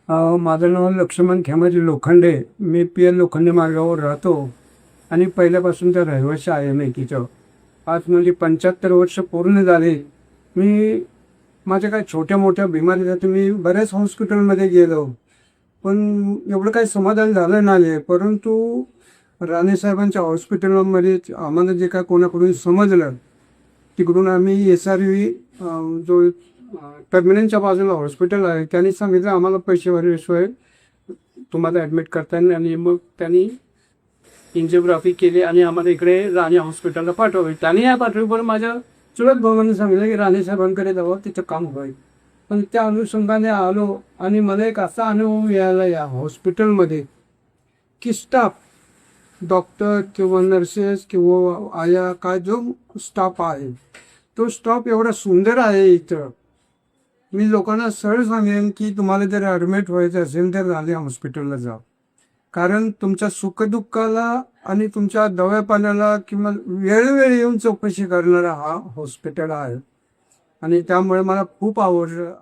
माझं नाव लक्ष्मण खेमाजी लोखंडे. मी P L Lokhande मार्गावर राहतो आणि पहिल्यापासून तर रहिवासी आहे मेथीचं. आज म्हणजे 75 वर्ष पूर्ण झाले. मी माझ्या काही छोट्या मोठ्या बिमारीसाठी मी बऱ्याच हॉस्पिटलमध्ये गेलो, पण एवढं काही समाधान झालं नाही. परंतु राणेसाहेबांच्या हॉस्पिटलमध्ये आम्हाला जे काय कोणाकडून समजलं, तिकडून आम्ही SRV जो टर्मिनलच्या बाजूला हॉस्पिटल आहे, त्यांनी सांगितलं आम्हाला पैसे भरल्याशिवाय तुम्हाला ॲडमिट करता येईल. आणि मग त्यांनी एन्जिओग्राफी केली आणि आम्हाला इकडे राणे हॉस्पिटलला पाठवले. त्यांनी या पाठवल्यावर माझ्या चुलत भावाने सांगितलं की राणे साहेबांकडे जावं, तिथं काम होईल. पण त्या अनुषंगाने आलो आणि मला एक असा अनुभव मिळाला या हॉस्पिटलमध्ये की स्टाफ, डॉक्टर किंवा नर्सेस किंवा आया, काय जो स्टाफ आहे तो स्टाफ एवढा सुंदर आहे इथं. मी लोकांना सरळ सांगेन की तुम्हाला जर ॲडमिट व्हायचं असेल तर राणे हॉस्पिटलला जा, कारण तुमच्या सुखदुःखाला आणि तुमच्या दवापाण्याला किंवा वेळोवेळी येऊन चौकशी करणारा हा हॉस्पिटल आहे. आणि त्यामुळे मला खूप आवडलं.